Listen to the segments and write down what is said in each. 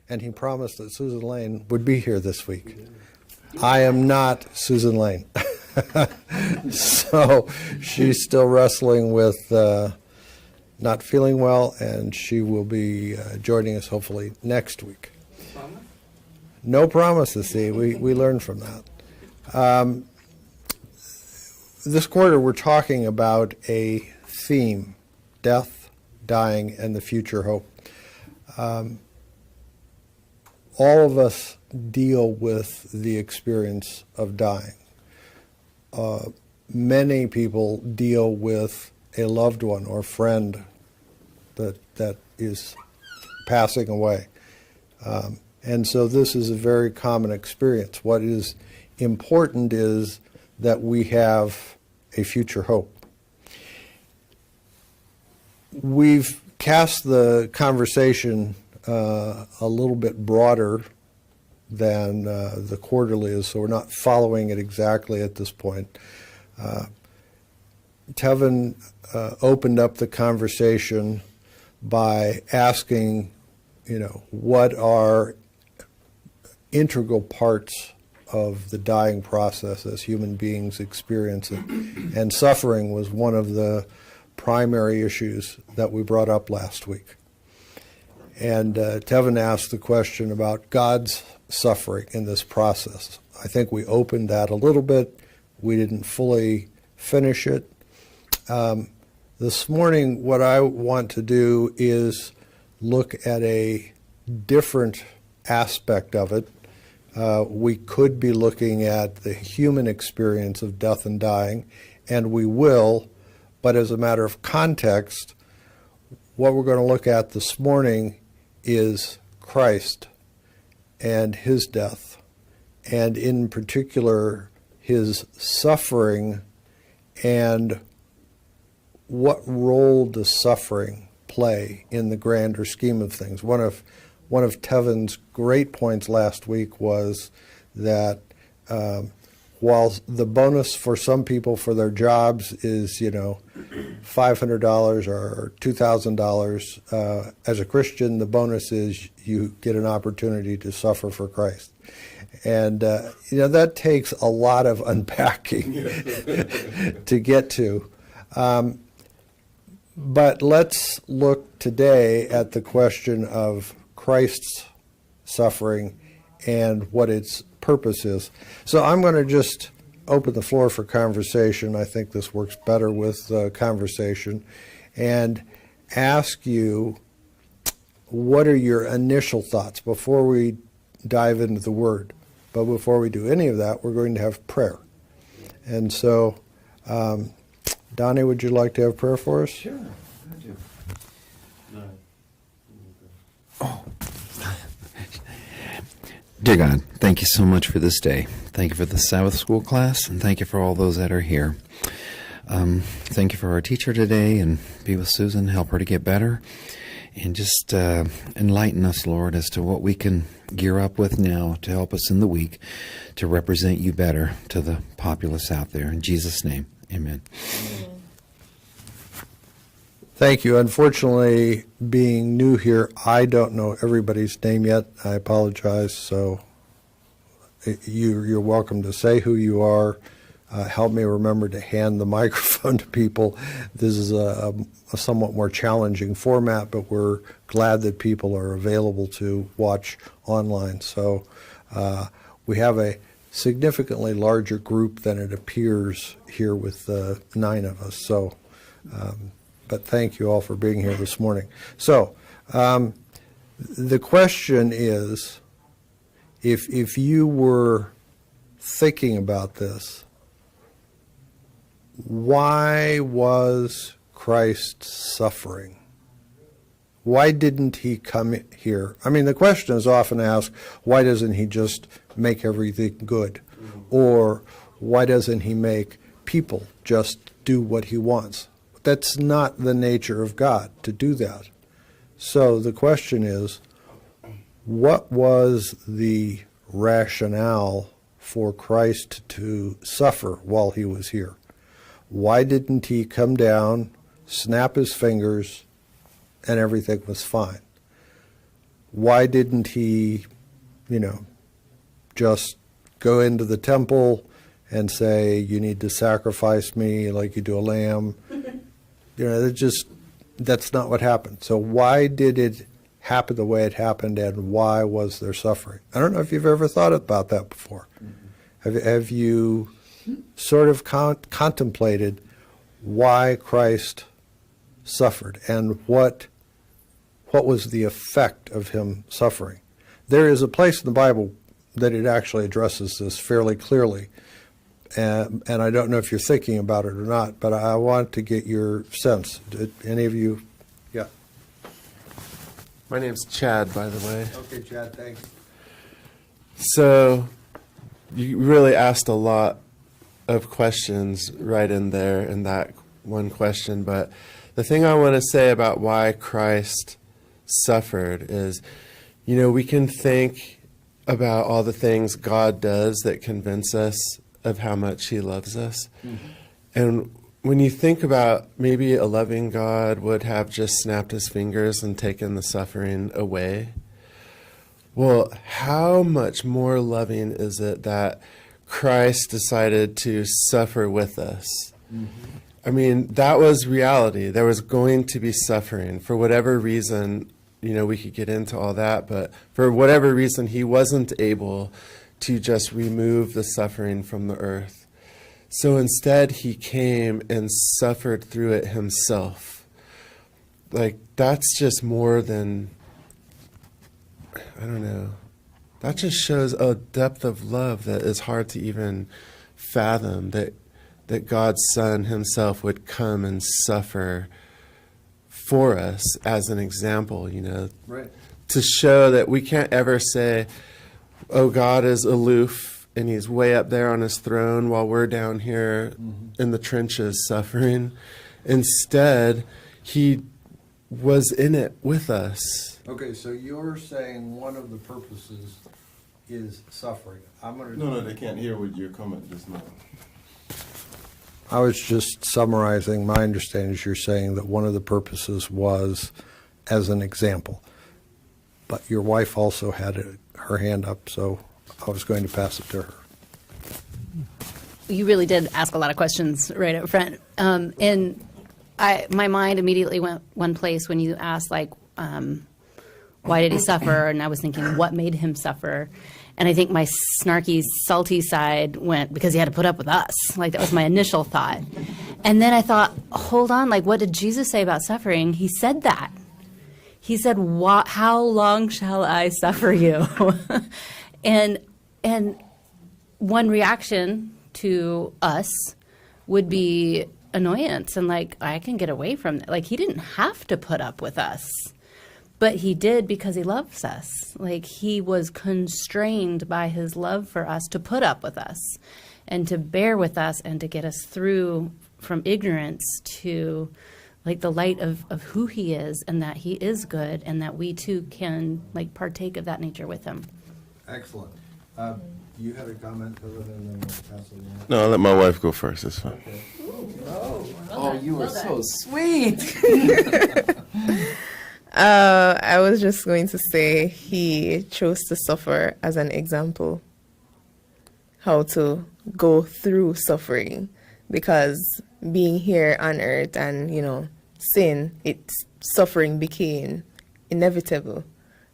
and he promised that Susan Lane would be here this week. I am not Susan Lane. So she's still wrestling with not feeling well, and she will be joining us hopefully next week. Promise? No promises, see. We learned from that. This quarter we're talking about a theme, death, dying, and the future hope. All of us deal with the experience of dying. Many people deal with a loved one or friend that is passing away. And so this is a very common experience. What is important is that we have a future hope. We've cast the conversation a little bit broader than the quarterly is, so we're not following it exactly at this point. Tevin opened up the conversation by asking, what are integral parts of the dying process as human beings experience it. And suffering was one of the primary issues that we brought up last week. And Tevin asked the question about God's suffering in this process. I think we opened that a little bit. We didn't fully finish it. This morning, what I want to do is look at a different aspect of it. We could be looking at the human experience of death and dying, and we will, but as a matter of context, what we're going to look at this morning is Christ and his death, and in particular his suffering, and what role does suffering play in the grander scheme of things. One of Tevin's great points last week was that while the bonus for some people for their jobs is, $500 or $2,000, as a Christian, the bonus is you get an opportunity to suffer for Christ. And, that takes a lot of unpacking to get to. But let's look today at the question of Christ's suffering and what its purpose is. So I'm going to just open the floor for conversation. I think this works better with conversation. And ask you, what are your initial thoughts before we dive into the Word? But before we do any of that, we're going to have prayer. And so, Donnie, would you like to have prayer for us? Sure, I do. Oh. Dear God, thank you so much for this day. Thank you for the Sabbath school class, and thank you for all those that are here. Thank you for our teacher today, and be with Susan, help her to get better, and just enlighten us, Lord, as to what we can gear up with now to help us in the week to represent you better to the populace out there. In Jesus' name, amen. Thank you. Unfortunately, being new here, I don't know everybody's name yet. I apologize. So you're welcome to say who you are. Help me remember to hand the microphone to people. This is a somewhat more challenging format, but we're glad that people are available to watch online. So we have a significantly larger group than it appears here with 9 of us. So. But thank you all for being here this morning. So, the question is, if you were thinking about this, why was Christ suffering? Why didn't he come here? I mean, the question is often asked, why doesn't he just make everything good? Or why doesn't he make people just do what he wants? That's not the nature of God to do that. So the question is, what was the rationale for Christ to suffer while he was here? Why didn't he come down, snap his fingers, and everything was fine? why didn't he, just go into the temple and say, you need to sacrifice me like you do a lamb? That's not what happened. So why did it happen the way it happened, and why was there suffering? I don't know if you've ever thought about that before. Mm-hmm. Have you sort of contemplated why Christ suffered and what was the effect of him suffering? There is a place in the Bible that it actually addresses this fairly clearly, and I don't know if you're thinking about it or not, but I want to get your sense. Did any of you? Yeah. My name's Chad, by the way. Okay, Chad, thanks. So you really asked a lot of questions right in there in that one question, but the thing I want to say about why Christ suffered is, we can think about all the things God does that convince us of how much he loves us. Mm-hmm. And when you think about maybe a loving God would have just snapped his fingers and taken the suffering away, well, how much more loving is it that Christ decided to suffer with us? Mm-hmm. I mean, that was reality. There was going to be suffering for whatever reason. We could get into all that, but for whatever reason, he wasn't able to just remove the suffering from the earth. So instead, he came and suffered through it himself. That's just more than, I don't know. That just shows a depth of love that is hard to even fathom, that God's Son himself would come and suffer for us as an example, Right. To show that we can't ever say, oh, God is aloof and he's way up there on his throne while we're down here in the trenches suffering. Instead, he was in it with us. Okay, so you're saying one of the purposes is suffering. No, they can't hear what your comment just now. I was just summarizing my understanding is you're saying that one of the purposes was as an example. But your wife also had her hand up, so I was going to pass it to her. You really did ask a lot of questions right up front. And my mind immediately went one place when you asked, why did he suffer? And I was thinking, what made him suffer? And I think my snarky, salty side went, because he had to put up with us. That was my initial thought. And then I thought, hold on, what did Jesus say about suffering? He said that. He said, how long shall I suffer you? and one reaction to us would be annoyance and I can get away from that. He didn't have to put up with us. But he did because he loves us. He was constrained by his love for us to put up with us and to bear with us and to get us through from ignorance to the light of who he is and that he is good and that we too can partake of that nature with him. Excellent. You had a comment, and then we'll pass it on. No, I'll let my wife go first. It's fine. Okay. Oh, you were so sweet. I was just going to say he chose to suffer as an example, how to go through suffering, because being here on earth and, sin, suffering became inevitable.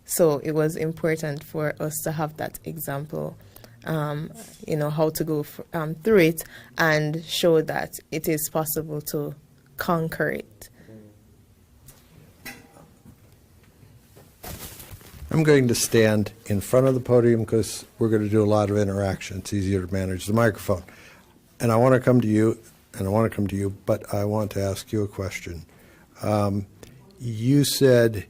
So it was important for us to have that example, how to go through it and show that it is possible to conquer it. I'm going to stand in front of the podium because we're going to do a lot of interaction. It's easier to manage the microphone. And I want to come to you, but I want to ask you a question. You said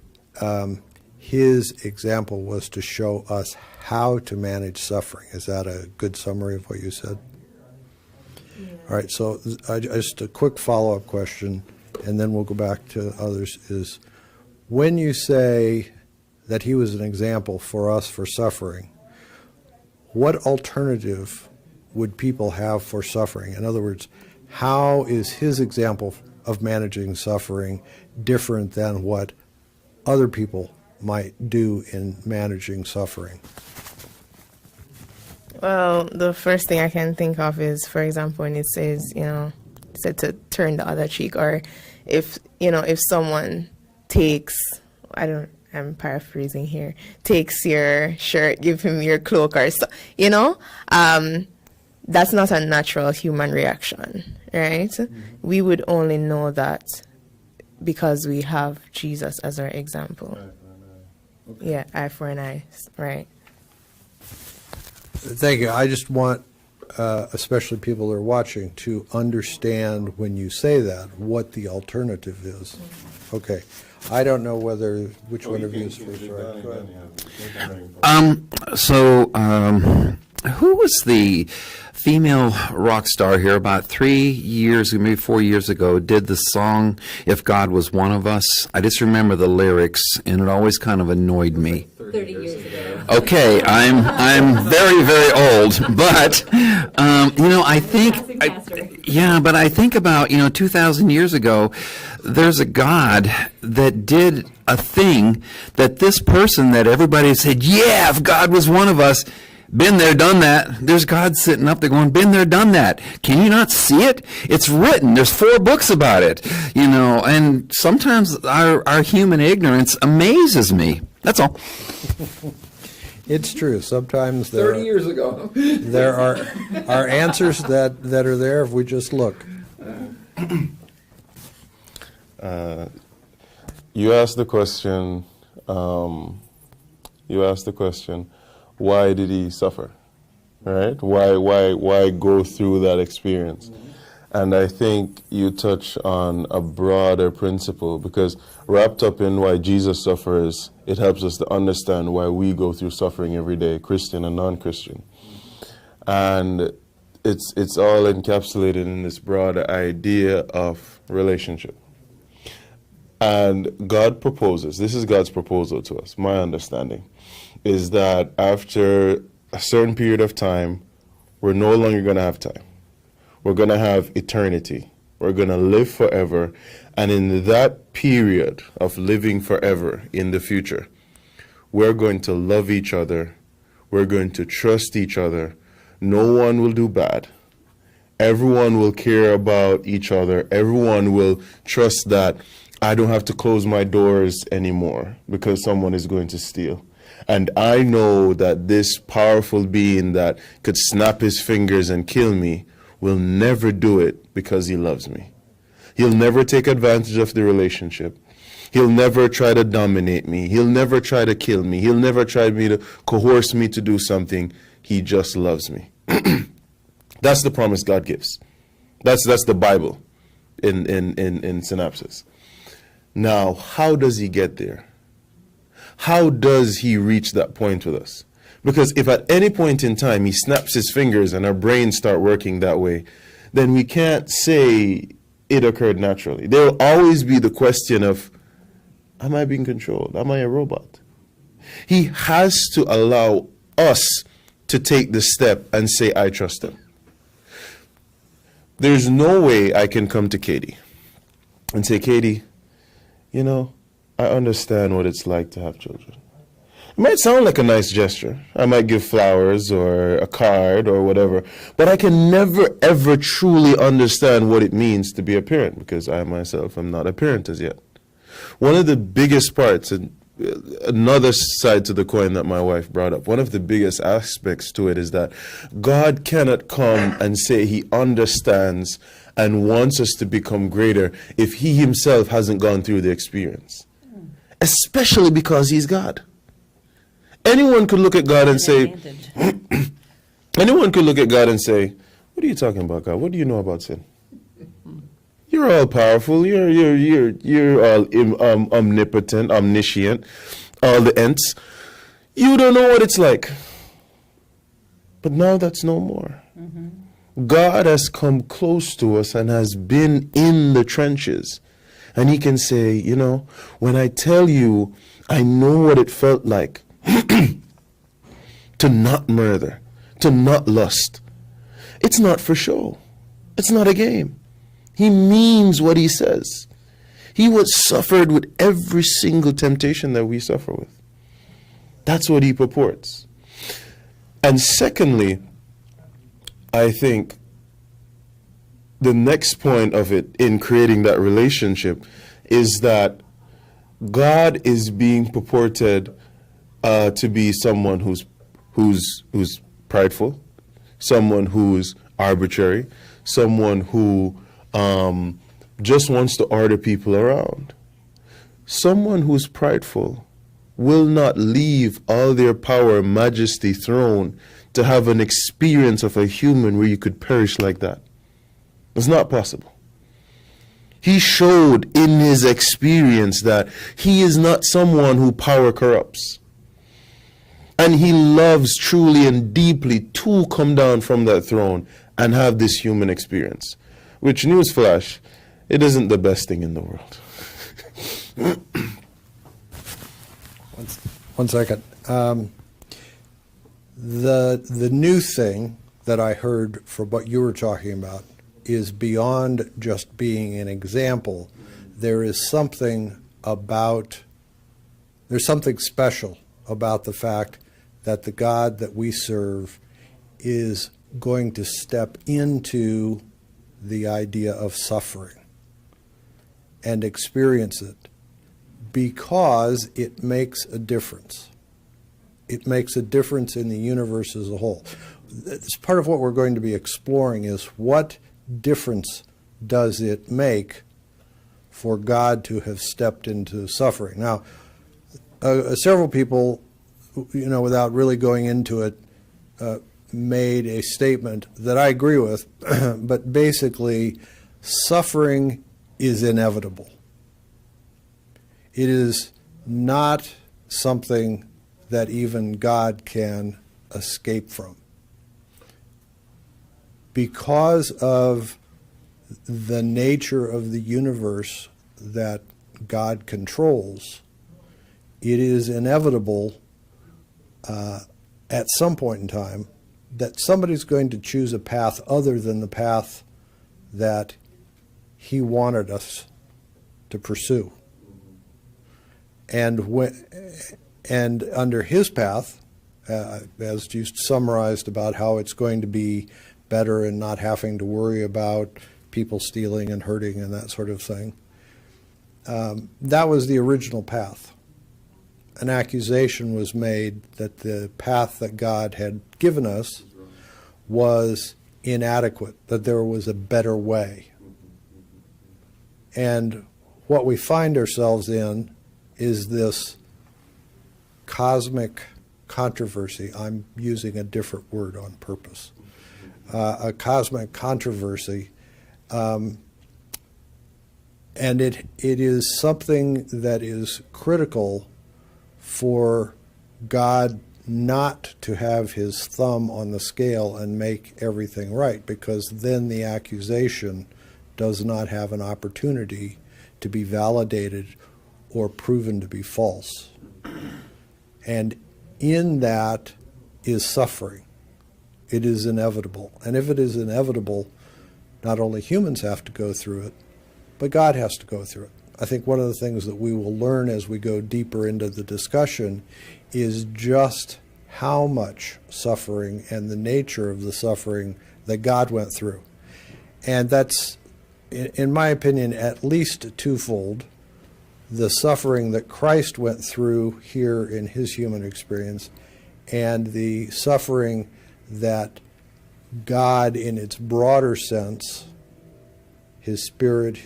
his example was to show us how to manage suffering. Is that a good summary of what you said? Yeah. All right, so just a quick follow-up question, and then we'll go back to others, is when you say that he was an example for us for suffering, what alternative would people have for suffering? In other words, how is his example of managing suffering different than what other people might do in managing suffering? Well, the first thing I can think of is, for example, when it says, said to turn the other cheek, or if someone takes, I'm paraphrasing here, takes your shirt, give him your cloak, or so, that's not a natural human reaction, right? We would only know that because we have Jesus as our example. Yeah, eye for an eye, right? Thank you. I just want, especially people who are watching, to understand when you say that, what the alternative is. Okay. I don't know which one of you is first. Right. Go ahead. Who was the female rock star here about 3 years, maybe 4 years ago, did the song If God Was One of Us? I just remember the lyrics, and it always kind of annoyed me. 30 years ago. Okay, I'm very, very old, but I think about 2,000 years ago, there's a God that did a thing that this person that everybody said, yeah, if God was one of us, been there, done that. There's God sitting up there going, been there, done that. Can you not see it? It's written. There's 4 books about it, and sometimes our human ignorance amazes me. That's all. It's true. Sometimes 30 years ago. there are answers that are there if we just look. You asked the question, why did he suffer? Right? Why go through that experience? And I think you touch on a broader principle, because wrapped up in why Jesus suffers, it helps us to understand why we go through suffering every day, Christian and non-Christian. And it's all encapsulated in this broader idea of relationship. And God proposes, this is God's proposal to us, my understanding, is that after a certain period of time, we're no longer going to have time. We're going to have eternity. We're going to live forever. And in that period of living forever in the future, we're going to love each other. We're going to trust each other. No one will do bad. Everyone will care about each other. Everyone will trust that I don't have to close my doors anymore because someone is going to steal. And I know that this powerful being that could snap his fingers and kill me will never do it because he loves me. He'll never take advantage of the relationship. He'll never try to dominate me. He'll never try to kill me. He'll never try to coerce me to do something. He just loves me. That's the promise God gives. That's the Bible in synopsis. Now, how does he get there? How does he reach that point with us? Because if at any point in time he snaps his fingers and our brains start working that way, then we can't say it occurred naturally. There will always be the question of, am I being controlled? Am I a robot? He has to allow us to take the step and say, I trust him. There's no way I can come to Katie and say, Katie, I understand what it's like to have children. It might sound like a nice gesture. I might give flowers or a card or whatever, but I can never, ever truly understand what it means to be a parent because I myself am not a parent as yet. One of the biggest parts, and another side to the coin that my wife brought up, one of the biggest aspects to it is that God cannot come and say he understands and wants us to become greater if he himself hasn't gone through the experience. Especially because he's God. Anyone could look at God and say, anyone could look at God and say, what are you talking about, God? What do you know about sin? You're all powerful. You're all omnipotent, omniscient, all the ents. You don't know what it's like. But now that's no more. God has come close to us and has been in the trenches. And he can say, when I tell you, I know what it felt like to not murder, to not lust. It's not for show. It's not a game. He means what he says. He was suffered with every single temptation that we suffer with. That's what he purports. And secondly, I think the next point of it in creating that relationship is that God is being purported to be someone who's prideful, someone who's arbitrary, someone who just wants to order people around. Someone who's prideful will not leave all their power, majesty, throne to have an experience of a human where you could perish like that. It's not possible. He showed in his experience that he is not someone who power corrupts. And he loves truly and deeply to come down from that throne and have this human experience. Which, newsflash, it isn't the best thing in the world. One second. The new thing that I heard from what you were talking about is beyond just being an example. There's something special about the fact that the God that we serve is going to step into the idea of suffering and experience it because it makes a difference. It makes a difference in the universe as a whole. It's part of what we're going to be exploring is what difference does it make for God to have stepped into suffering. Now, several people, without really going into it, made a statement that I agree with, but basically, suffering is inevitable. It is not something that even God can escape from. Because of the nature of the universe that God controls, it is inevitable at some point in time that somebody's going to choose a path other than the path that he wanted us to pursue. And under his path, as you summarized about how it's going to be better and not having to worry about people stealing and hurting and that sort of thing, that was the original path. An accusation was made that the path that God had given us was inadequate, that there was a better way. And what we find ourselves in is this cosmic controversy. I'm using a different word on purpose. A cosmic controversy. And it is something that is critical for God not to have his thumb on the scale and make everything right, because then the accusation does not have an opportunity to be validated or proven to be false. And in that is suffering. It is inevitable. And if it is inevitable, not only humans have to go through it, but God has to go through it. I think one of the things that we will learn as we go deeper into the discussion is just how much suffering and the nature of the suffering that God went through. And that's, in my opinion, at least twofold. The suffering that Christ went through here in his human experience, and the suffering that God, in its broader sense, his Spirit,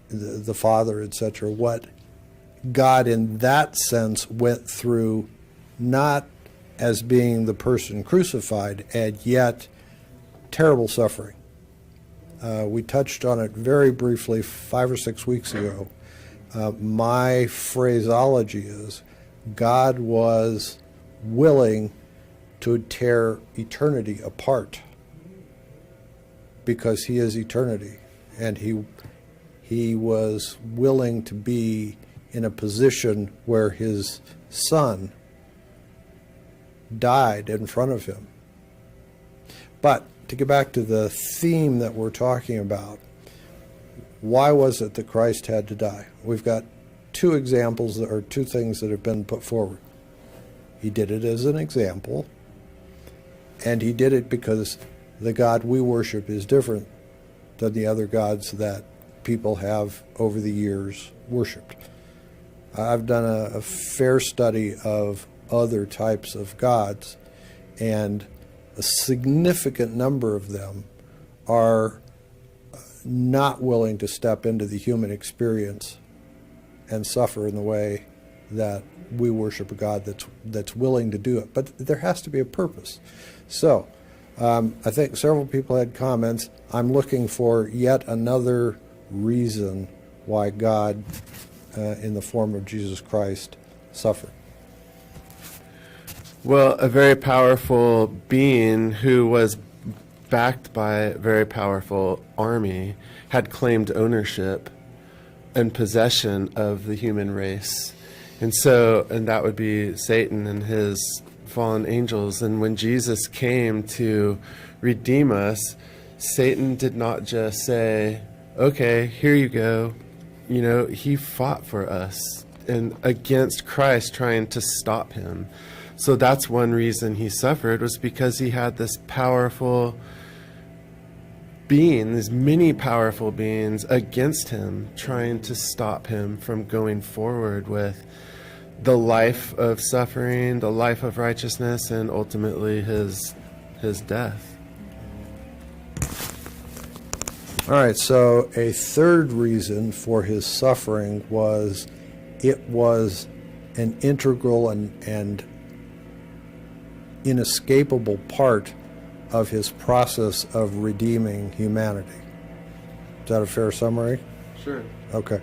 the Father, etc., what God in that sense went through, not as being the person crucified, and yet terrible suffering. We touched on it very briefly 5 or 6 weeks ago. My phraseology is God was willing to tear eternity apart because he is eternity, and he was willing to be in a position where his son died in front of him. But to get back to the theme that we're talking about, why was it that Christ had to die? We've got two examples, or two things that have been put forward. He did it as an example, and he did it because the God we worship is different than the other gods that people have over the years worshipped. I've done a fair study of other types of gods, and a significant number of them are not willing to step into the human experience and suffer in the way that we worship a God that's willing to do it. But there has to be a purpose. So I think several people had comments. I'm looking for yet another reason why God, in the form of Jesus Christ, suffered. Well, a very powerful being who was backed by a very powerful army had claimed ownership and possession of the human race. And that would be Satan and his fallen angels. And when Jesus came to redeem us, Satan did not just say, okay, here you go. You know, he fought for us and against Christ, trying to stop him. So that's one reason he suffered, was because he had this powerful being, these many powerful beings against him, trying to stop him from going forward with the life of suffering, the life of righteousness, and ultimately his death. All right, so a third reason for his suffering was it was an integral and inescapable part of his process of redeeming humanity. Is that a fair summary? Sure. Okay.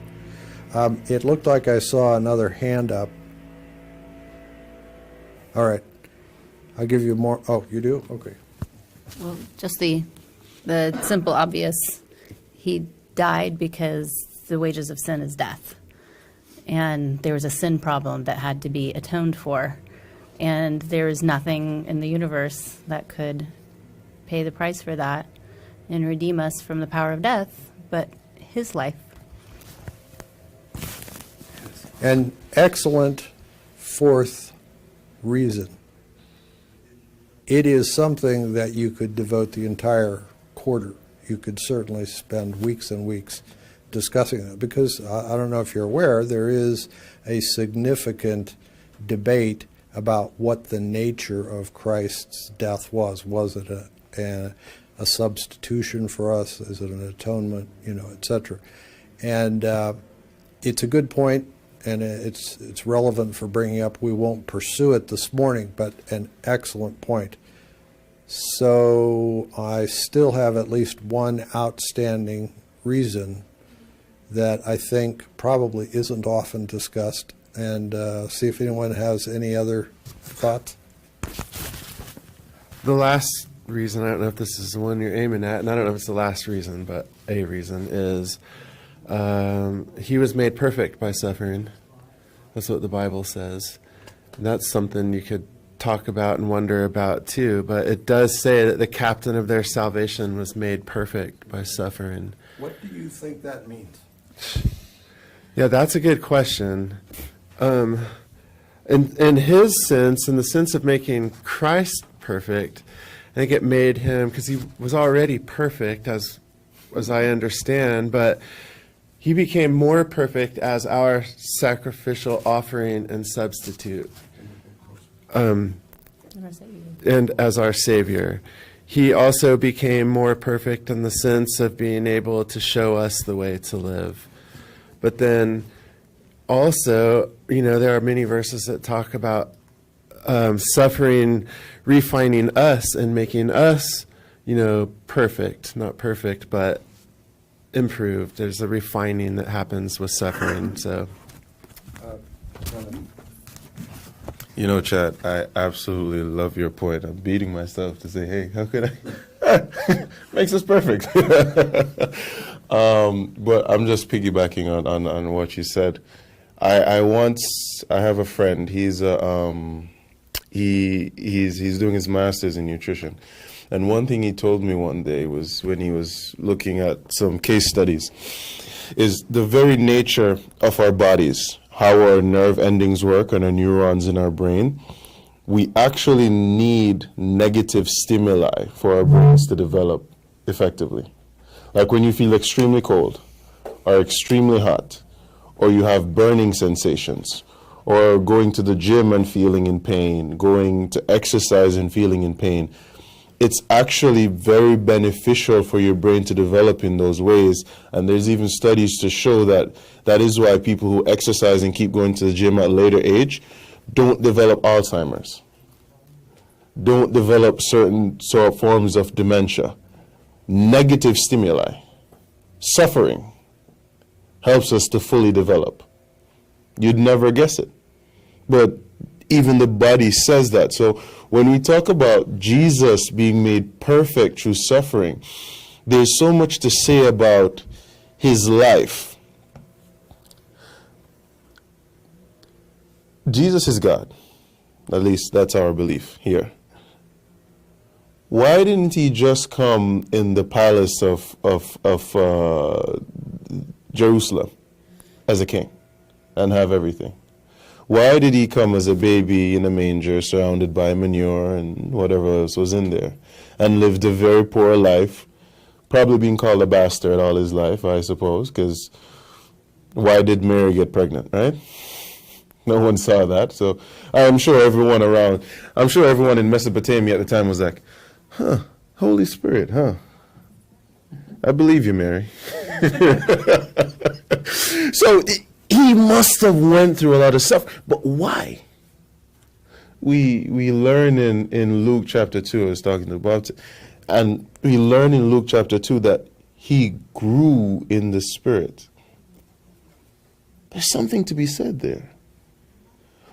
It looked like I saw another hand up. All right. I'll give you more. Oh, you do? Okay. Well, just the simple, obvious. He died because the wages of sin is death. And there was a sin problem that had to be atoned for. And there is nothing in the universe that could pay the price for that and redeem us from the power of death but his life. An excellent fourth reason. It is something that you could devote the entire quarter. You could certainly spend weeks and weeks discussing it, because I don't know if you're aware, there is a significant debate about what the nature of Christ's death was. Was it a substitution for us? Is it an atonement? Etc. And it's a good point, and it's relevant for bringing up. We won't pursue it this morning, but an excellent point. So I still have at least one outstanding reason that I think probably isn't often discussed, and see if anyone has any other thoughts. The last reason, I don't know if this is the one you're aiming at, and I don't know if it's the last reason, but a reason is he was made perfect by suffering. That's what the Bible says. And that's something you could talk about and wonder about too, but it does say that the captain of their salvation was made perfect by suffering. What do you think that means? Yeah, that's a good question. In his sense, in the sense of making Christ perfect, I think it made him, because he was already perfect, as I understand, but he became more perfect as our sacrificial offering and substitute, and as our Savior. He also became more perfect in the sense of being able to show us the way to live. But then also, there are many verses that talk about suffering, refining us and making us, perfect. Not perfect, but improved. There's a refining that happens with suffering. So, Chad, I absolutely love your point. I'm beating myself to say, hey, how could I? Makes us perfect. But I'm just piggybacking on what you said. I have a friend. He's doing his master's in nutrition, And one thing he told me one day was when he was looking at some case studies is the very nature of our bodies, how our nerve endings work and our neurons in our brain. We actually need negative stimuli for our brains to develop effectively. Like when you feel extremely cold or extremely hot, or you have burning sensations, or going to the gym and feeling in pain, going to exercise and feeling in pain. It's actually very beneficial for your brain to develop in those ways. And there's even studies to show that that is why people who exercise and keep going to the gym at a later age don't develop Alzheimer's, don't develop certain sort of forms of dementia. Negative stimuli, suffering, helps us to fully develop. You'd never guess it. But even the body says that. So when we talk about Jesus being made perfect through suffering, there's so much to say about his life. Jesus is God. At least that's our belief here. Why didn't he just come in the palace of Jerusalem as a king and have everything? Why did he come as a baby in a manger surrounded by manure and whatever else was in there and lived a very poor life, probably being called a bastard all his life, I suppose, because why did Mary get pregnant, right? No one saw that. So I'm sure everyone in Mesopotamia at the time was like, Holy Spirit, I believe you, Mary. So he must have went through a lot of stuff. But why? We learn in Luke chapter 2, I was talking about it, and we learn in Luke chapter 2 that he grew in the Spirit. There's something to be said there.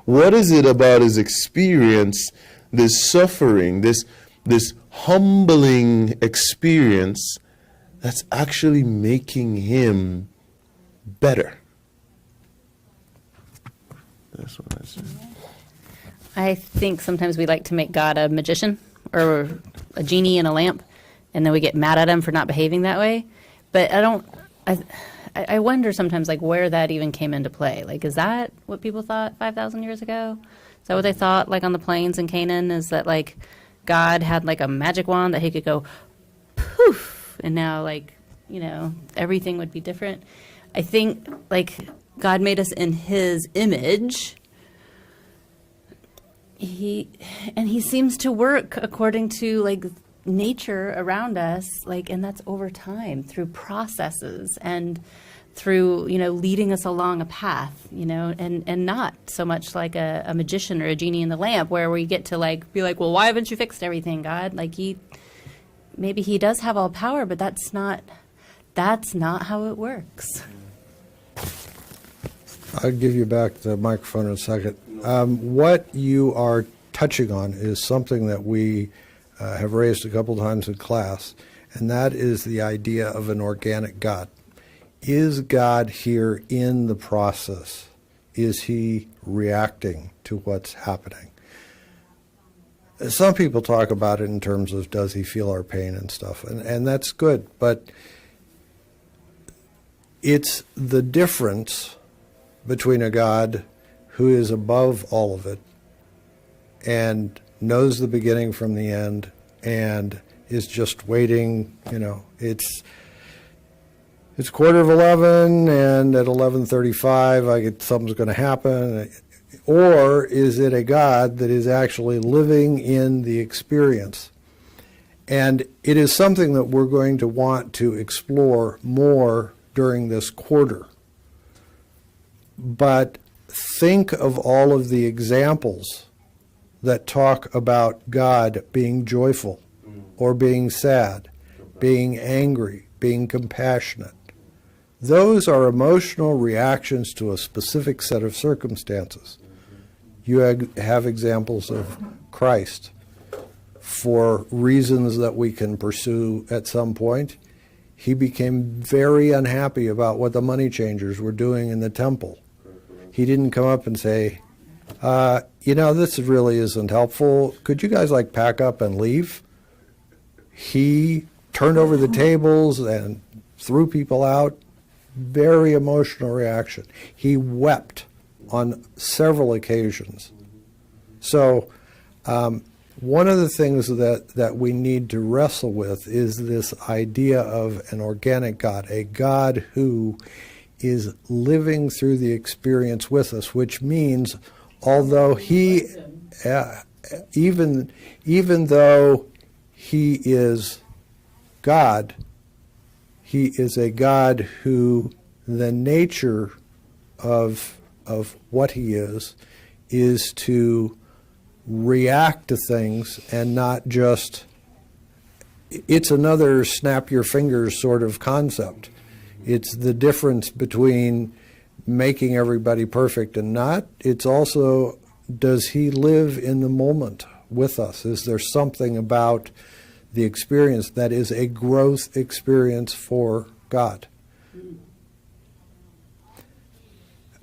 What is it about his experience, this suffering, this humbling experience that's actually making him better? That's what I said. I think sometimes we like to make God a magician or a genie in a lamp, and then we get mad at him for not behaving that way. But I wonder sometimes, like, where that even came into play. Like, is that what people thought 5,000 years ago? Is that what they thought, like, on the plains in Canaan? Is that, like, God had, like, a magic wand that he could go poof, and now, like, everything would be different? I think, like, God made us in his image. He seems to work according to, like, nature around us, like, and that's over time through processes and through, leading us along a path, and not so much like a magician or a genie in the lamp where we get to, like, be like, well, why haven't you fixed everything, God? Like, maybe he does have all power, but that's not how it works. I'll give you back the microphone in a second. What you are touching on is something that we have raised a couple times in class, and that is the idea of an organic God. Is God here in the process? Is he reacting to what's happening? Some people talk about it in terms of does he feel our pain and stuff, and that's good, but it's the difference between a God who is above all of it and knows the beginning from the end and is just waiting. It's 11:15 and at 11:35 something's going to happen. Or is it a God that is actually living in the experience? And it is something that we're going to want to explore more during this quarter. But think of all of the examples that talk about God being joyful or being sad, being angry, being compassionate. Those are emotional reactions to a specific set of circumstances. You have examples of Christ for reasons that we can pursue at some point. He became very unhappy about what the money changers were doing in the temple. He didn't come up and say, this really isn't helpful. Could you guys pack up and leave? he turned over the tables and threw people out. Very emotional reaction. He wept on several occasions. So one of the things that we need to wrestle with is this idea of an organic God, a God who is living through the experience with us, which means although he, even though he is God, he is a God who the nature of what he is to react to things and not just, it's another snap your fingers sort of concept. It's the difference between making everybody perfect and not. It's also, does he live in the moment with us? Is there something about the experience that is a growth experience for God?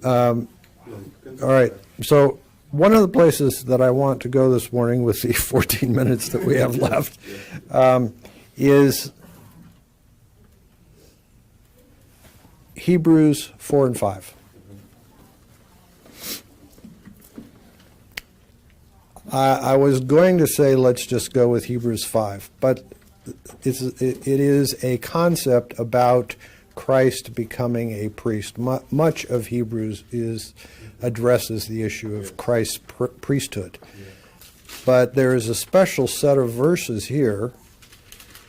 All right, so one of the places that I want to go this morning with the 14 minutes that we have left is Hebrews 4 and 5. I was going to say let's just go with Hebrews 5, but it is a concept about Christ becoming a priest. Much of Hebrews addresses the issue of Christ's priesthood. But there is a special set of verses here,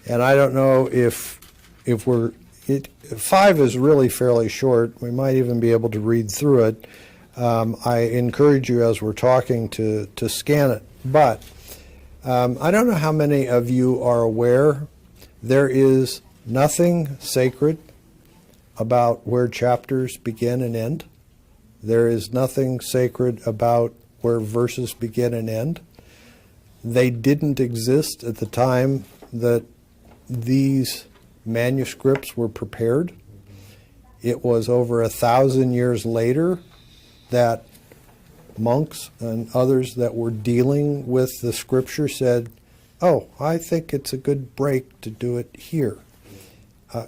and I don't know if 5 is really fairly short. We might even be able to read through it. I encourage you as we're talking to scan it. But I don't know how many of you are aware there is nothing sacred about where chapters begin and end. There is nothing sacred about where verses begin and end. They didn't exist at the time that these manuscripts were prepared. It was over 1,000 years later that monks and others that were dealing with the scripture said, oh, I think it's a good break to do it here.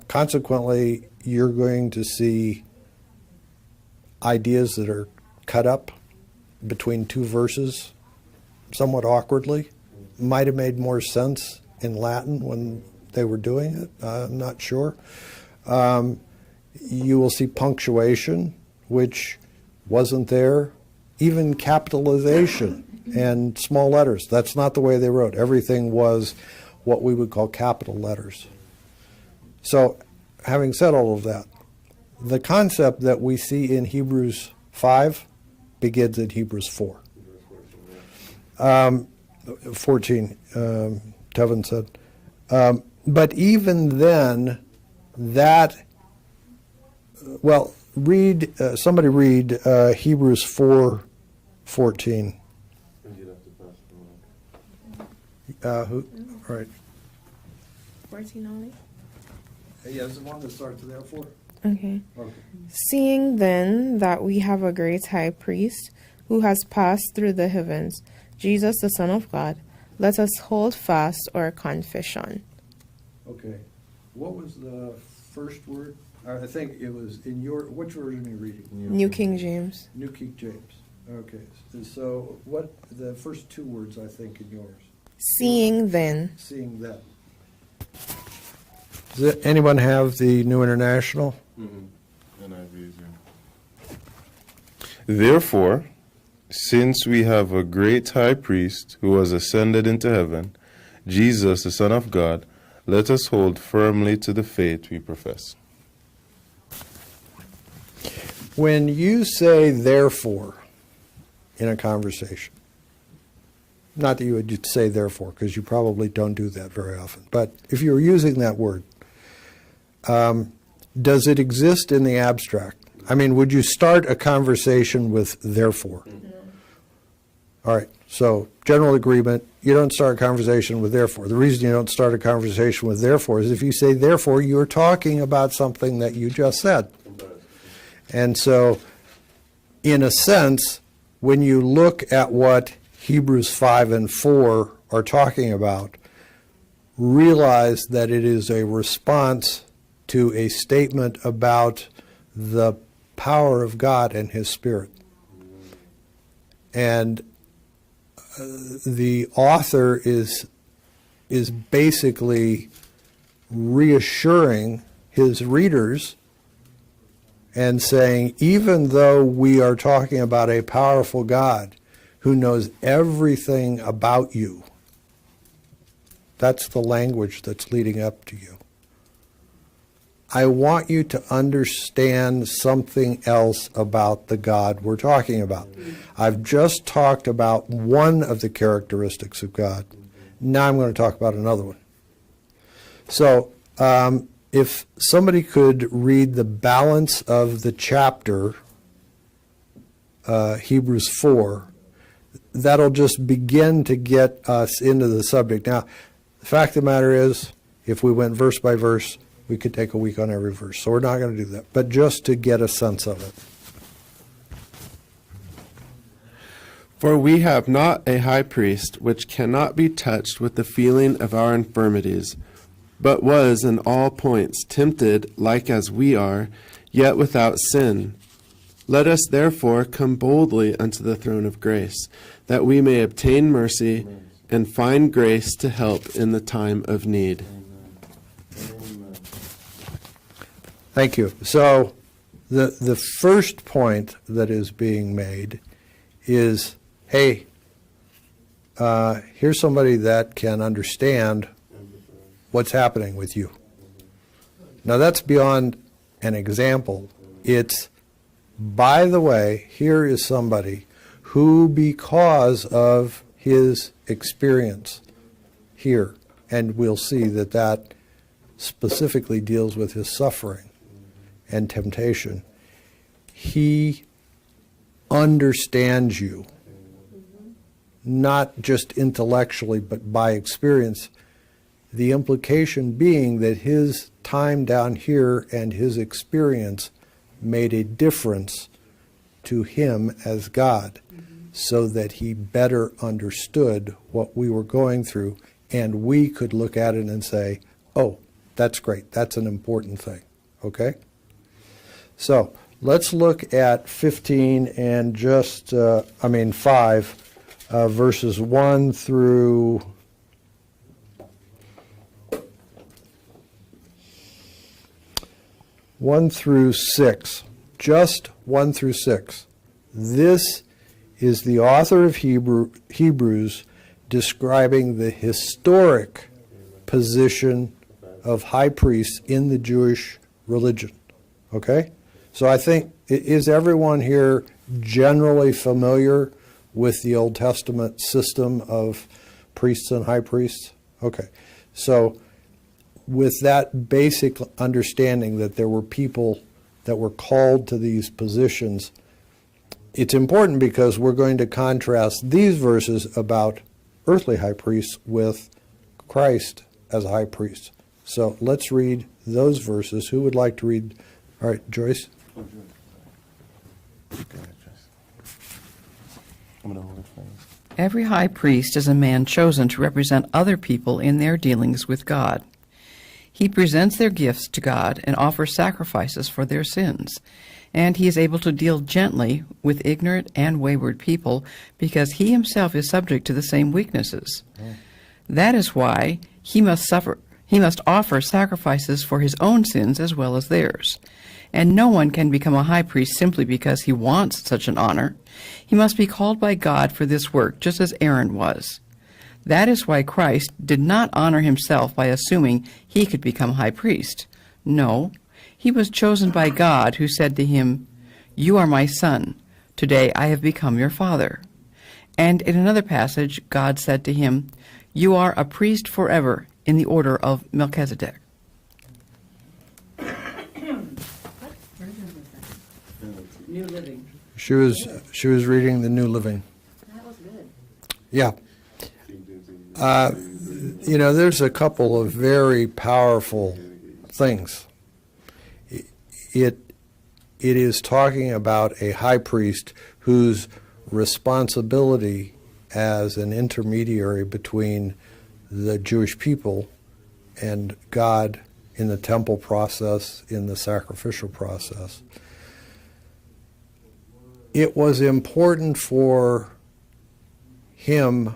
Consequently, you're going to see ideas that are cut up between two verses somewhat awkwardly. Might have made more sense in Latin when they were doing it. I'm not sure. You will see punctuation, which wasn't there. Even capitalization and small letters. That's not the way they wrote. Everything was what we would call capital letters. So, having said all of that, the concept that we see in Hebrews 5 begins in Hebrews 4. 14, Tevin said. But even then, somebody read Hebrews 4:14. Who? All right. 14 only? Yeah, it's the one that starts therefore. Okay. Okay. Seeing then that we have a great high priest who has passed through the heavens, Jesus the Son of God, let us hold fast our confession. Okay. What was the first word? I think it was in your, which version are you reading? New King James. New King James. Okay. So what, the first two words I think in yours? Seeing then. Seeing that. Does anyone have the New International? Therefore, since we have a great high priest who has ascended into heaven, Jesus, the Son of God, let us hold firmly to the faith we profess. When you say therefore in a conversation, not that you would say therefore, because you probably don't do that very often, but if you're using that word, does it exist in the abstract? I mean, would you start a conversation with therefore? All right, so general agreement, you don't start a conversation with therefore. The reason you don't start a conversation with therefore is if you say therefore, you're talking about something that you just said. And so, in a sense, when you look at what Hebrews 5 and 4 are talking about, realize that it is a response to a statement about the power of God and His Spirit. And the author is basically reassuring his readers and saying, even though we are talking about a powerful God who knows everything about you, that's the language that's leading up to you, I want you to understand something else about the God we're talking about. I've just talked about one of the characteristics of God. Now I'm going to talk about another one. So if somebody could read the balance of the chapter, Hebrews 4, that'll just begin to get us into the subject. Now, the fact of the matter is, if we went verse by verse, we could take a week on every verse. So we're not going to do that, but just to get a sense of it. For we have not a high priest which cannot be touched with the feeling of our infirmities, but was in all points tempted like as we are, yet without sin. Let us therefore come boldly unto the throne of grace, that we may obtain mercy and find grace to help in the time of need. Thank you. So the first point that is being made is, hey, here's somebody that can understand what's happening with you. Now that's beyond an example. It's, by the way, here is somebody who, because of his experience here, and we'll see that that specifically deals with his suffering and temptation, he understands you, not just intellectually, but by experience. The implication being that his time down here and his experience made a difference to him as God, so that he better understood what we were going through, and we could look at it and say, oh, that's great, that's an important thing, okay? So let's look at 15 and just, 5, verses 1 through 6, just 1 through 6. This is the author of Hebrews describing the historic position of high priests in the Jewish religion. Okay? So I think, is everyone here generally familiar with the Old Testament system of priests and high priests? Okay. So with that basic understanding that there were people that were called to these positions, it's important because we're going to contrast these verses about earthly high priests with Christ as a high priest. So let's read those verses. Who would like to read? All right, Joyce. Every high priest is a man chosen to represent other people in their dealings with God. He presents their gifts to God and offers sacrifices for their sins, and he is able to deal gently with ignorant and wayward people because he himself is subject to the same weaknesses. That is why he must offer sacrifices for his own sins as well as theirs. And no one can become a high priest simply because he wants such an honor. He must be called by God for this work, just as Aaron was. That is why Christ did not honor himself by assuming he could become high priest. No, he was chosen by God, who said to him, "You are my son. Today I have become your father." And in another passage, God said to him, "You are a priest forever in the order of Melchizedek." New Living. She was reading the New Living. That was good. Yeah. There's a couple of very powerful things. It is talking about a high priest whose responsibility as an intermediary between the Jewish people and God in the temple process, in the sacrificial process. It was important for him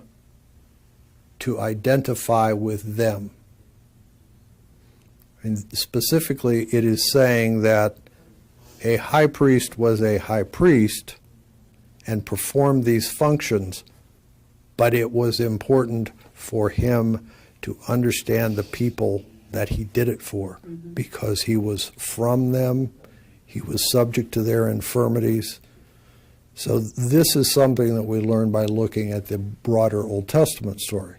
to identify with them. And specifically, it is saying that a high priest was a high priest and performed these functions, but it was important for him to understand the people that he did it for, because he was from them, he was subject to their infirmities. So this is something that we learn by looking at the broader Old Testament story.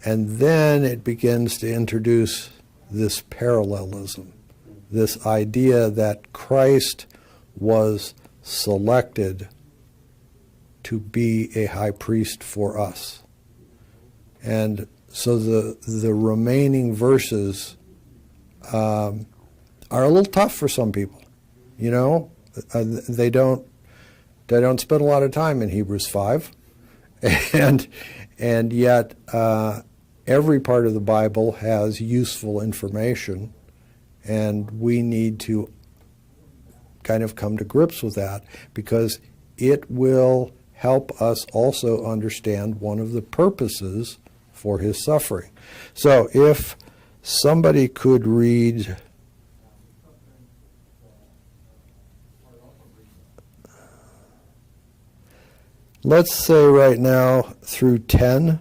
And then it begins to introduce this parallelism, this idea that Christ was selected to be a high priest for us. And so the remaining verses are a little tough for some people. You know, they don't spend a lot of time in Hebrews 5, and yet every part of the Bible has useful information, and we need to kind of come to grips with that, because it will help us also understand one of the purposes for his suffering. So if somebody could read let's say right now through 10,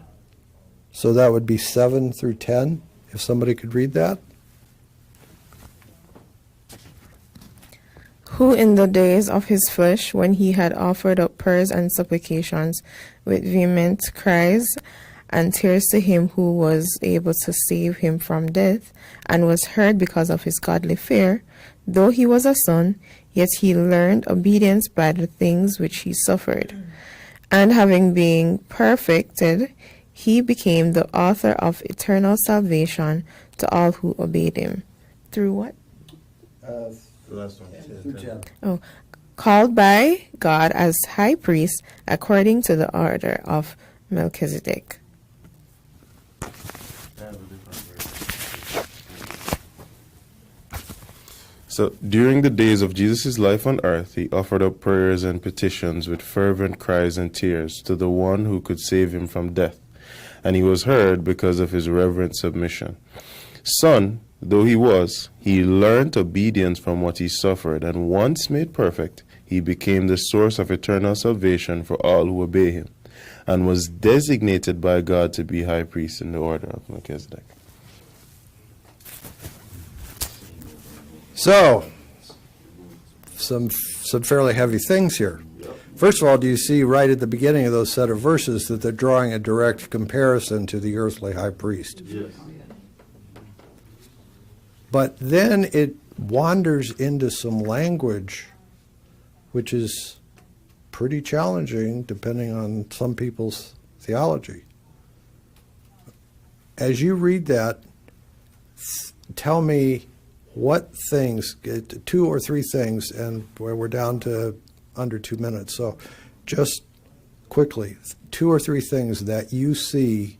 so that would be 7 through 10, if somebody could read that. Who in the days of his flesh, when he had offered up prayers and supplications with vehement cries and tears to him who was able to save him from death, and was heard because of his godly fear, though he was a son, yet he learned obedience by the things which he suffered. And having been perfected, he became the author of eternal salvation to all who obeyed him. Through what? Oh, called by God as high priest according to the order of Melchizedek. So during the days of Jesus' life on earth, he offered up prayers and petitions with fervent cries and tears to the one who could save him from death, and he was heard because of his reverent submission. Son, though he was, he learned obedience from what he suffered, and once made perfect, he became the source of eternal salvation for all who obey him, and was designated by God to be high priest in the order of Melchizedek. So, some fairly heavy things here. First of all, do you see right at the beginning of those set of verses that they're drawing a direct comparison to the earthly high priest? Yes. But then it wanders into some language which is pretty challenging depending on some people's theology. As you read that, tell me what things, 2 or 3 things, and we're down to under 2 minutes. So just quickly, 2 or 3 things that you see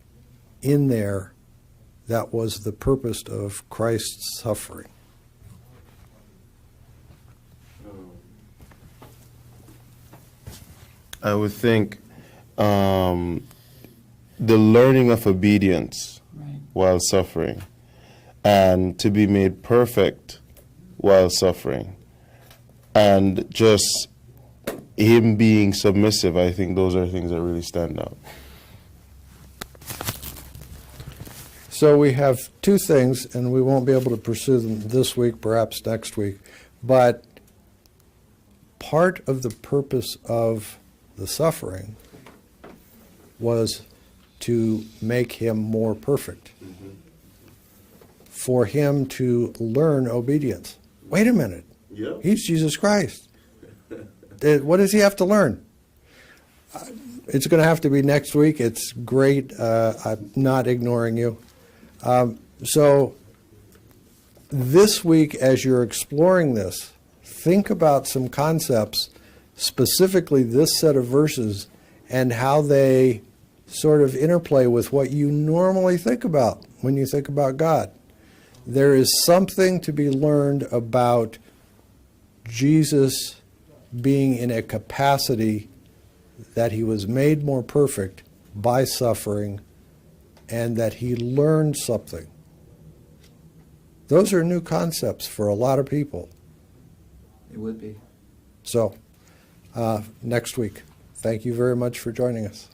in there that was the purpose of Christ's suffering. I would think the learning of obedience while suffering, and to be made perfect while suffering, and just him being submissive. I think those are things that really stand out. So we have 2 things, and we won't be able to pursue them this week, perhaps next week, but part of the purpose of the suffering was to make him more perfect, for him to learn obedience. Wait a minute. Yep. He's Jesus Christ. What does he have to learn? It's going to have to be next week. It's great. I'm not ignoring you. So this week, as you're exploring this, think about some concepts, specifically this set of verses, and how they sort of interplay with what you normally think about when you think about God. There is something to be learned about Jesus being in a capacity that he was made more perfect by suffering, and that he learned something. Those are new concepts for a lot of people. It would be. So, next week. Thank you very much for joining us.